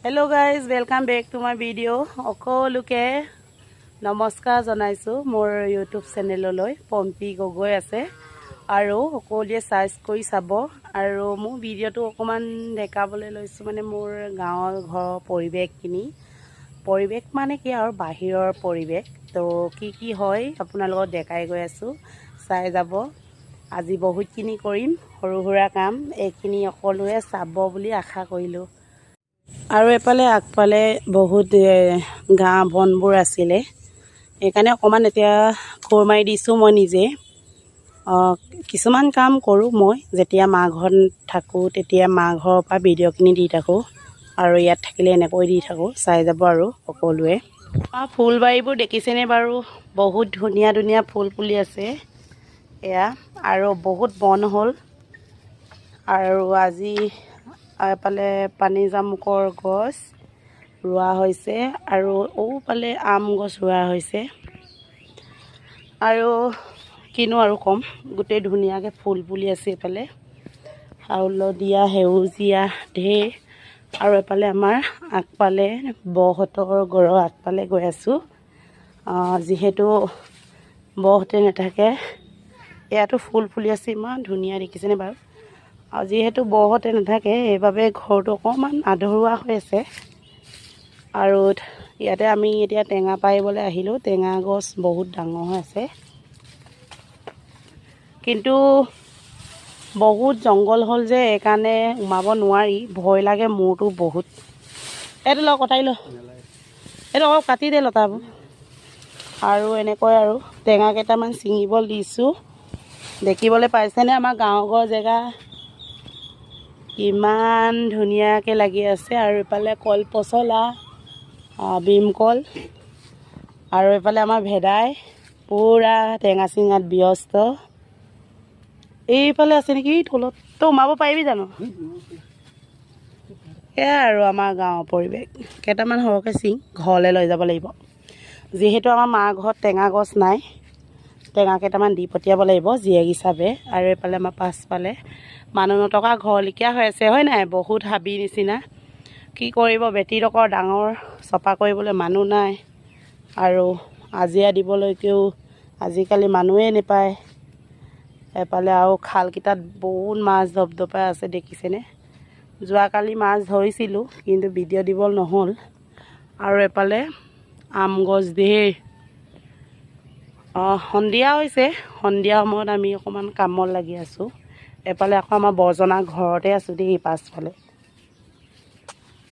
Hello guys, welcome back to my video. Okoluke namaskar janaisu mor YouTube channel loi Pompi Gogoi ase aru okolie size koi sabo aru mu video to okoman dekabole loisu mane mor gaawar ghor poribek kini poribek mane ki aru bahiror poribek to ki hoy apunalogot dekai goi asu sai jabo আজি বহুত কিনি কৰিম সৰু সৰু কাম এইখিনি অকলৰে চাব বুলি আশা কৰিলো আৰু এপালে আগপালে বহুত গা বনবোৰ আছিলে এইকাৰণে অকমান এতিয়া কোৰ মাৰি দিছো মই নিজে কিছুমান কাম কৰো মই যেতিয়া মা ঘৰত থাকো তেতিয়া মা ঘৰৰ পৰা ভিডিঅ'খিনি দি থাকো আৰু ইয়াত থাকিলে এনেকৈ দি থাকো চাই যাব আৰু সকলোৱে ফুলবাৰীবোৰ দেখিছেনে বাৰু বহুত ধুনীয়া ধুনীয়া ফুল ফুলি আছে এয়া আৰু বহুত বন হল আৰু আজি এপালে পানী জামুকৰ গছ ৰোৱা হৈছে আৰু ওপালে আম গছ ৰোৱা হৈছে আৰু কিনো আৰু কম গোটেই ধুনীয়াকে ফুল ফুলি আছে এপালে হাউলদিয়া হেউজিয়া ঢেৰ আৰু এপালে আমাৰ আগপালে বহতৰ ঘৰৰ আগপালে গৈ আছো যিহেতু বহতে নাথাকে ইয়াতো ফুল ফুলি আছে ইমান ধুনীয়া দেখিছেনে বাৰু আৰু যিহেতু বহতে নাথাকে এইভাবে ঘৰটো অকমান আধৰুৱা হৈ আছে আৰু ইয়াতে আমি এতিয়া টেঙা পাইবলৈ আহিলো টেঙা গছ বহুত ডাঙৰ হৈ আছে কিন্তু বহুত জংগল হল যে এইকাৰণে উমাব নোৱাৰি ভয় লাগে মোৰটো বহুত এটো ল কটাই ল এটো অলপ কাটি দে লতাবোৰ আৰু এনেকৈ আৰু টেঙা কেইটামান ছিঙিবলৈ দিছো দেখিবলৈ পাইছেনে আমাৰ গাঁৱৰ জেগা ইমান ধুনীয়াকে লাগি আছে আৰু এফালে কল পচলা বিমকল আৰু এফালে আমাৰ ভেদাই পুৰা টেঙা চিঙাত ব্যস্ত এইফালে আছে নেকি তলত তো উমাব পাৰিবি জানো এয়া আৰু আমাৰ গাঁৱৰ পৰিৱেশ কেইটামান সৰহকৈ চিং ঘৰলৈ লৈ যাব লাগিব যিহেতু আমাৰ মাৰ ঘৰত টেঙা গছ নাই টেঙা কেইটামান দি পঠিয়াব লাগিব জীয়েক হিচাপে আৰু এফালে আমাৰ পাছফালে মানুহ নথকা ঘৰলিখীয়া হৈ আছে হয় নাই বহুত হাবি নিচিনা কি কৰিব বেটিডোখৰ ডাঙৰ চপা কৰিবলৈ মানুহ নাই আৰু আজিয়া দিবলৈকেও আজিকালি মানুহে নেপায় এফালে আৰু খালকেইটাত বহুত মাছ ধপধপাই আছে দেখিছেনে যোৱাকালি মাছ ধৰিছিলোঁ কিন্তু ভিডিঅ' দিব নহ'ল আৰু এফালে আম গছ ধেৰ সন্ধিয়া হৈছে সন্ধিয়া সময়ত আমি অকণমান কামত লাগি আছোঁ এফালে আকৌ আমাৰ বৰজনা ঘৰতে আছোঁ দেই পাছফালে